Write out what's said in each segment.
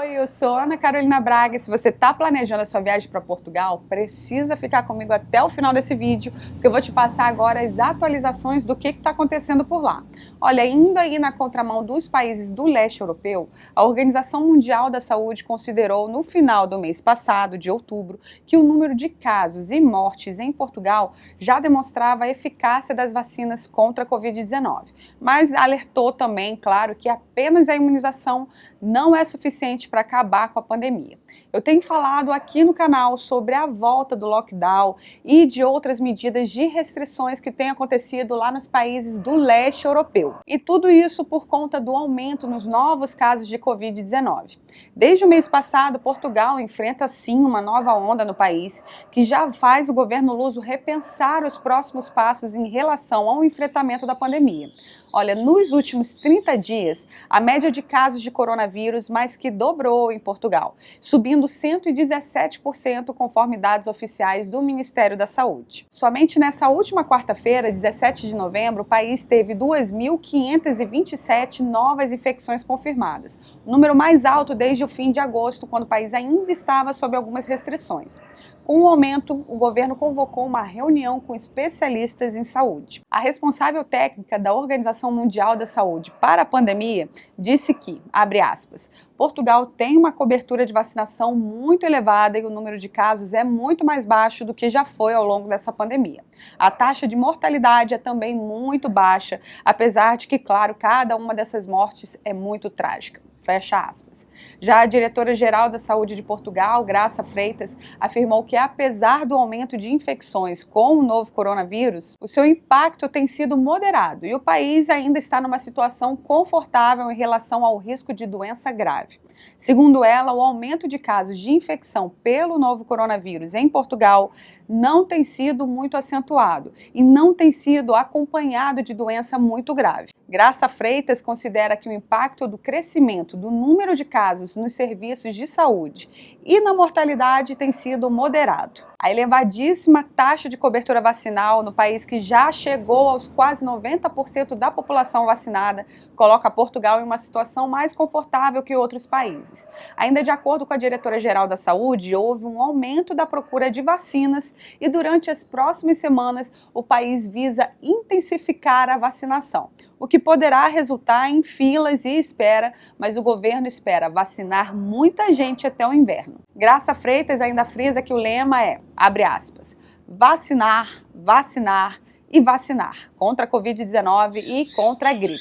Oi, eu sou Ana Carolina Braga e se você está planejando a sua viagem para Portugal, precisa ficar comigo até o final desse vídeo, porque eu vou te passar agora as atualizações do que está acontecendo por lá. Olha, indo aí na contramão dos países do leste europeu, a Organização Mundial da Saúde considerou no final do mês passado, de outubro, que o número de casos e mortes em Portugal já demonstrava a eficácia das vacinas contra a Covid-19, mas alertou também, claro, que apenas a imunização não é suficiente para acabar com a pandemia. Eu tenho falado aqui no canal sobre a volta do lockdown e de outras medidas de restrições que têm acontecido lá nos países do leste europeu. E tudo isso por conta do aumento nos novos casos de Covid-19. Desde o mês passado, Portugal enfrenta sim uma nova onda no país, que já faz o governo luso repensar os próximos passos em relação ao enfrentamento da pandemia. Olha, nos últimos 30 dias, a média de casos de coronavírus mais que dobrou em Portugal, subindo 117% conforme dados oficiais do Ministério da Saúde. Somente nessa última quarta-feira, 17 de novembro, o país teve 2.527 novas infecções confirmadas, o número mais alto desde o fim de agosto, quando o país ainda estava sob algumas restrições. Com o aumento, o governo convocou uma reunião com especialistas em saúde. A responsável técnica da Organização Mundial da Saúde para a pandemia disse que, abre aspas, Portugal tem uma cobertura de vacinação muito elevada e o número de casos é muito mais baixo do que já foi ao longo dessa pandemia. A taxa de mortalidade é também muito baixa, apesar de que, claro, cada uma dessas mortes é muito trágica. Fecha aspas. Já a diretora-geral da Saúde de Portugal, Graça Freitas, afirmou que apesar do aumento de infecções com o novo coronavírus, o seu impacto tem sido moderado e o país ainda está numa situação confortável em relação ao risco de doença grave. Segundo ela, o aumento de casos de infecção pelo novo coronavírus em Portugal não tem sido muito acentuado e não tem sido acompanhado de doença muito grave. Graça Freitas considera que o impacto do crescimento do número de casos nos serviços de saúde e na mortalidade tem sido moderado. A elevadíssima taxa de cobertura vacinal no país, que já chegou aos quase 90% da população vacinada, coloca Portugal em uma situação mais confortável que outros países. Ainda de acordo com a diretora-geral da Saúde, houve um aumento da procura de vacinas e durante as próximas semanas o país visa intensificar a vacinação, o que poderá resultar em filas e espera, mas o governo espera vacinar muita gente até o inverno. Graça Freitas ainda frisa que o lema é, abre aspas, vacinar, vacinar e vacinar contra a Covid-19 e contra a gripe,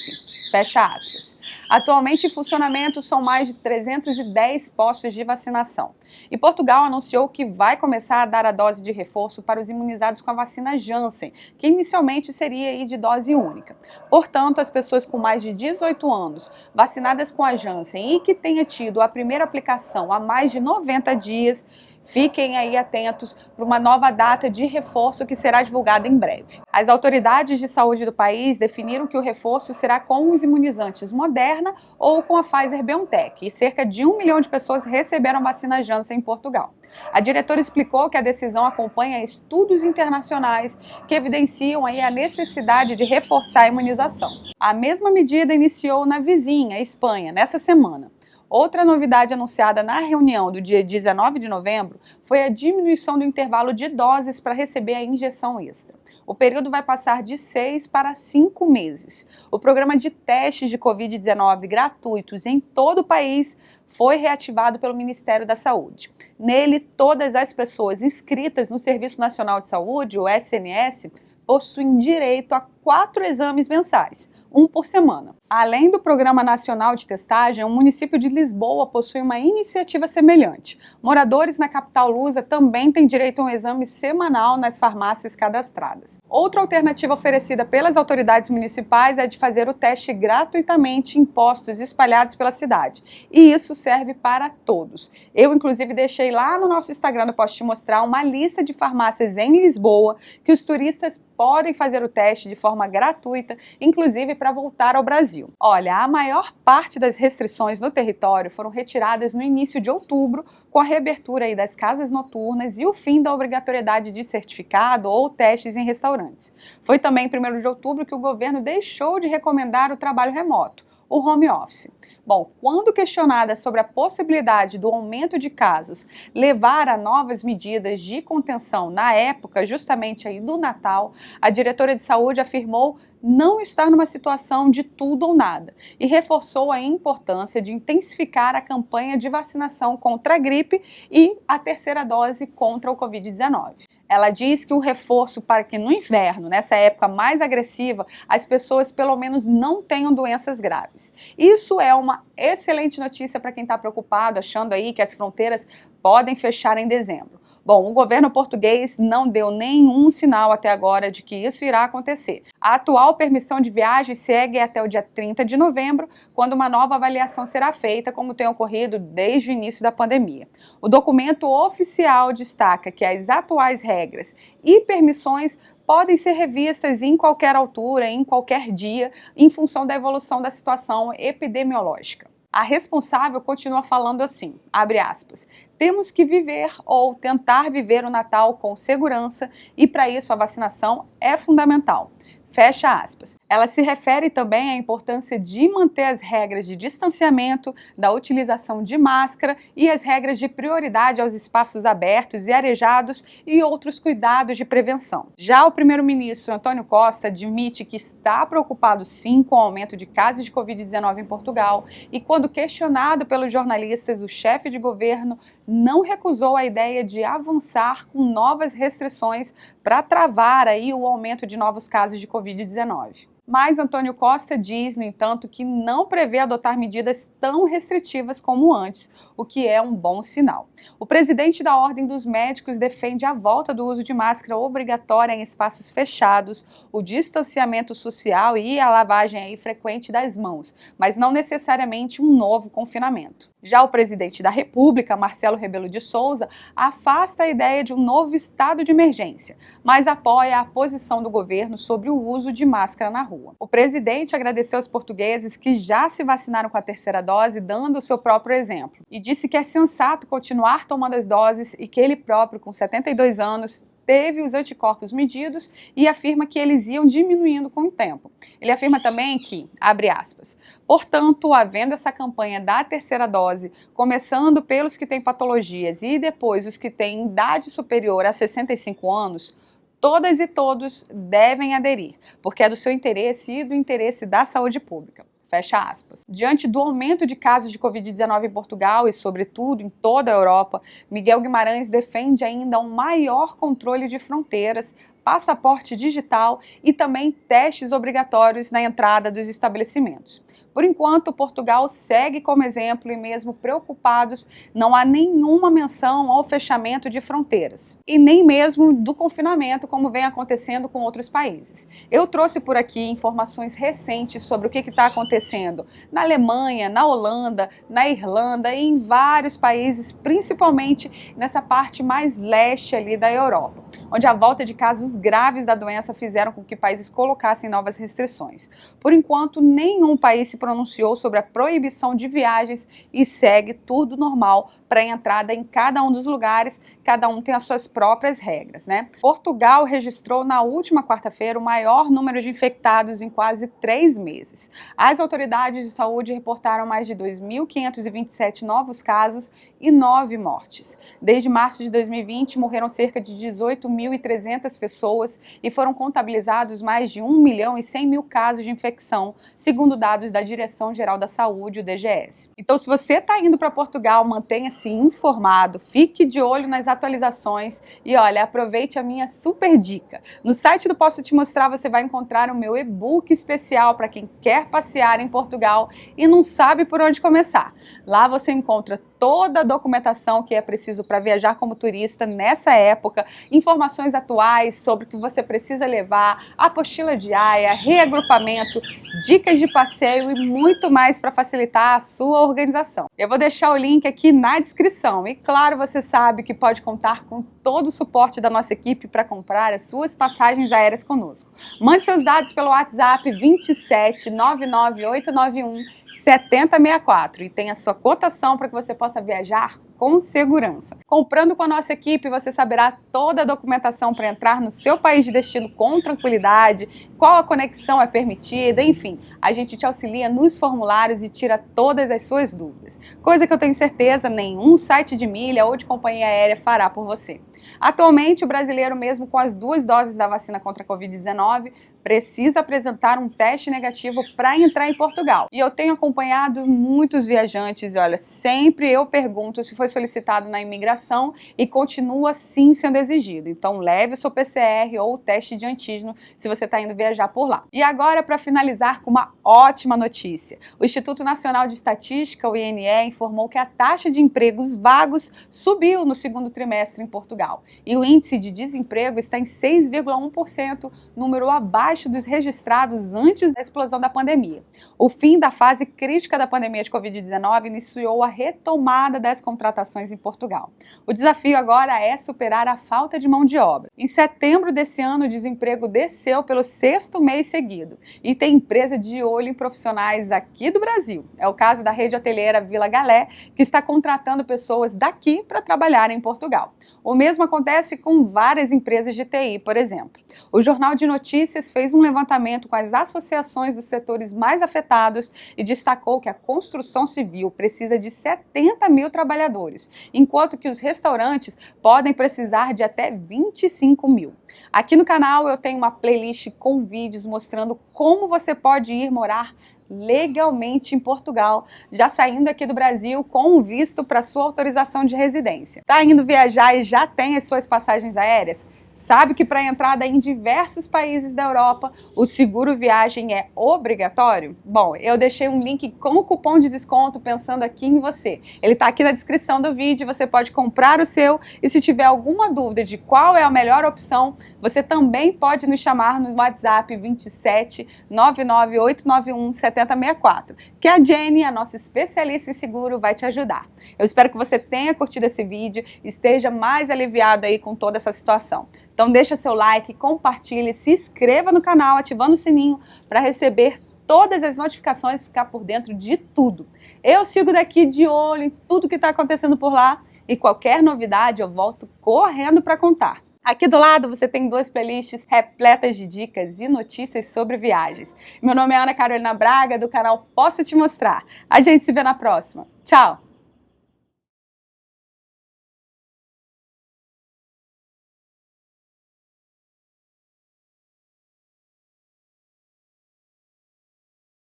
fecha aspas. Atualmente em funcionamento são mais de 310 postos de vacinação. E Portugal anunciou que vai começar a dar a dose de reforço para os imunizados com a vacina Janssen, que inicialmente seria de dose única. Portanto, as pessoas com mais de 18 anos vacinadas com a Janssen e que tenha tido a primeira aplicação há mais de 90 dias, fiquem aí atentos para uma nova data de reforço que será divulgada em breve. As autoridades de saúde do país definiram que o reforço será com os imunizantes Moderna ou com a Pfizer-BioNTech, e cerca de 1 milhão de pessoas receberam a vacina Janssen em Portugal. A diretora explicou que a decisão acompanha estudos internacionais que evidenciam aí a necessidade de reforçar a imunização. A mesma medida iniciou na vizinha, Espanha, nessa semana. Outra novidade anunciada na reunião do dia 19 de novembro foi a diminuição do intervalo de doses para receber a injeção extra. O período vai passar de 6 para 5 meses. O programa de testes de Covid-19 gratuitos em todo o país foi reativado pelo Ministério da Saúde. Nele, todas as pessoas inscritas no Serviço Nacional de Saúde, o SNS, possuem direito a 4 exames mensais, um por semana. Além do Programa Nacional de Testagem, o município de Lisboa possui uma iniciativa semelhante. Moradores na capital lusa também têm direito a um exame semanal nas farmácias cadastradas. Outra alternativa oferecida pelas autoridades municipais é de fazer o teste gratuitamente em postos espalhados pela cidade. E isso serve para todos. Eu, inclusive, deixei lá no nosso Instagram, eu posso te mostrar uma lista de farmácias em Lisboa que os turistas podem fazer o teste de forma gratuita, inclusive para voltar ao Brasil. Olha, a maior parte das restrições no território foram retiradas no início de outubro, com a reabertura aí das casas noturnas e o fim da obrigatoriedade de certificado ou testes em restaurantes. Foi também em 1º de outubro que o governo deixou de recomendar o trabalho remoto. o home office. Bom, quando questionada sobre a possibilidade do aumento de casos levar a novas medidas de contenção na época justamente aí do Natal, a diretora de saúde afirmou não estar numa situação de tudo ou nada e reforçou a importância de intensificar a campanha de vacinação contra a gripe e a terceira dose contra o Covid-19. Ela diz que o reforço para que no inverno, nessa época mais agressiva, as pessoas pelo menos não tenham doenças graves. Isso é uma excelente notícia para quem está preocupado, achando aí que as fronteiras podem fechar em dezembro. Bom, o governo português não deu nenhum sinal até agora de que isso irá acontecer. A atual permissão de viagem segue até o dia 30 de novembro, quando uma nova avaliação será feita, como tem ocorrido desde o início da pandemia. O documento oficial destaca que as atuais regras e permissões podem ser revistas em qualquer altura, em qualquer dia, em função da evolução da situação epidemiológica. A responsável continua falando assim, abre aspas, temos que viver ou tentar viver o Natal com segurança e para isso a vacinação é fundamental. Fecha aspas. Ela se refere também à importância de manter as regras de distanciamento, da utilização de máscara e as regras de prioridade aos espaços abertos e arejados e outros cuidados de prevenção. Já o primeiro-ministro Antônio Costa admite que está preocupado sim com o aumento de casos de Covid-19 em Portugal e quando questionado pelos jornalistas, o chefe de governo não recusou a ideia de avançar com novas restrições para travar aí o aumento de novos casos de Covid-19. Mas Antônio Costa diz, no entanto, que não prevê adotar medidas tão restritivas como antes, o que é um bom sinal. O presidente da Ordem dos Médicos defende a volta do uso de máscara obrigatória em espaços fechados, o distanciamento social e a lavagem aí frequente das mãos, mas não necessariamente um novo confinamento. Já o presidente da República, Marcelo Rebelo de Sousa, afasta a ideia de um novo estado de emergência, mas apoia a posição do governo sobre o uso de máscara na rua. O presidente agradeceu aos portugueses que já se vacinaram com a terceira dose, dando o seu próprio exemplo, e disse que é sensato continuar tomando as doses e que ele próprio, com 72 anos, teve os anticorpos medidos e afirma que eles iam diminuindo com o tempo. Ele afirma também que, abre aspas, portanto, havendo essa campanha da terceira dose, começando pelos que têm patologias e depois os que têm idade superior a 65 anos, todas e todos devem aderir, porque é do seu interesse e do interesse da saúde pública. Fecha aspas. Diante do aumento de casos de Covid-19 em Portugal e, sobretudo, em toda a Europa, Miguel Guimarães defende ainda um maior controle de fronteiras, passaporte digital e também testes obrigatórios na entrada dos estabelecimentos. Por enquanto, Portugal segue como exemplo e mesmo preocupados, não há nenhuma menção ao fechamento de fronteiras e nem mesmo do confinamento, como vem acontecendo com outros países. Eu trouxe por aqui informações recentes sobre o que está acontecendo na Alemanha, na Holanda, na Irlanda e em vários países, principalmente nessa parte mais leste ali da Europa, onde a volta de casos graves da doença fizeram com que países colocassem novas restrições. Por enquanto, nenhum país se pronunciou sobre a proibição de viagens e segue tudo normal para a entrada em cada um dos lugares, cada um tem as suas próprias regras, né? Portugal registrou na última quarta-feira o maior número de infectados em quase 3 meses. As autoridades de saúde reportaram mais de 2.527 novos casos e 9 mortes. Desde março de 2020, morreram cerca de 18.300 pessoas e foram contabilizados mais de 1.100.000 casos de infecção, segundo dados da Direção-Geral da Saúde, o DGS. Então, se você está indo para Portugal, mantenha-se informado, fique de olho nas atualizações e, olha, aproveite a minha super dica. No site do Posso Te Mostrar, você vai encontrar o meu e-book especial para quem quer passear em Portugal e não sabe por onde começar. Lá você encontra toda a documentação que é preciso para viajar como turista nessa época, informações atuais sobre o que você precisa levar, apostila diária, reagrupamento, dicas de passeio e muito mais para facilitar a sua organização. Eu vou deixar o link aqui na descrição e, claro, você sabe que pode contar com todo o suporte da nossa equipe para comprar as suas passagens aéreas conosco. Mande seus dados pelo WhatsApp 27 99891 7064 e tem a sua cotação para que você possa viajar com segurança. Comprando com a nossa equipe, você saberá toda a documentação para entrar no seu país de destino com tranquilidade, qual a conexão é permitida, enfim, a gente te auxilia nos formulários e tira todas as suas dúvidas. Coisa que eu tenho certeza nenhum site de milha ou de companhia aérea fará por você. Atualmente, o brasileiro, mesmo com as 2 doses da vacina contra a Covid-19, precisa apresentar um teste negativo para entrar em Portugal. E eu tenho acompanhado muitos viajantes e olha, sempre eu pergunto se foi solicitado na imigração e continua sim sendo exigido. Então leve o seu PCR ou o teste de antígeno se você está indo viajar por lá. E agora, para finalizar com uma ótima notícia. O Instituto Nacional de Estatística, o INE, informou que a taxa de empregos vagos subiu no segundo trimestre em Portugal. E o índice de desemprego está em 6,1%, número abaixo dos registrados antes da explosão da pandemia. O fim da fase crítica da pandemia de Covid-19 iniciou a retomada das contratações em Portugal. O desafio agora é superar a falta de mão de obra. Em setembro desse ano, o desemprego desceu pelo 6º mês seguido e tem empresa de olho em profissionais aqui do Brasil. É o caso da rede hoteleira Vila Galé, que está contratando pessoas daqui para trabalhar em Portugal. O mesmo acontece com várias empresas de TI, por exemplo. O Jornal de Notícias fez um levantamento com as associações dos setores mais afetados e destacou que a construção civil precisa de 70 mil trabalhadores, enquanto que os restaurantes podem precisar de até 25 mil. Aqui no canal eu tenho uma playlist com vídeos mostrando como você pode ir morar legalmente em Portugal, já saindo aqui do Brasil com um visto para sua autorização de residência. Tá indo viajar e já tem as suas passagens aéreas? Sabe que para entrada em diversos países da Europa, o seguro viagem é obrigatório? Bom, eu deixei um link com o cupom de desconto pensando aqui em você. Ele está aqui na descrição do vídeo, você pode comprar o seu e se tiver alguma dúvida de qual é a melhor opção, você também pode nos chamar no WhatsApp 27 99891 7064, que a Jenny, a nossa especialista em seguro, vai te ajudar. Eu espero que você tenha curtido esse vídeo e esteja mais aliviado aí com toda essa situação. Então deixa seu like, compartilhe, se inscreva no canal ativando o sininho para receber todas as notificações e ficar por dentro de tudo. Eu sigo daqui de olho em tudo que está acontecendo por lá e qualquer novidade eu volto correndo para contar. Aqui do lado você tem 2 playlists repletas de dicas e notícias sobre viagens. Meu nome é Ana Carolina Braga, do canal Posso Te Mostrar. A gente se vê na próxima. Tchau!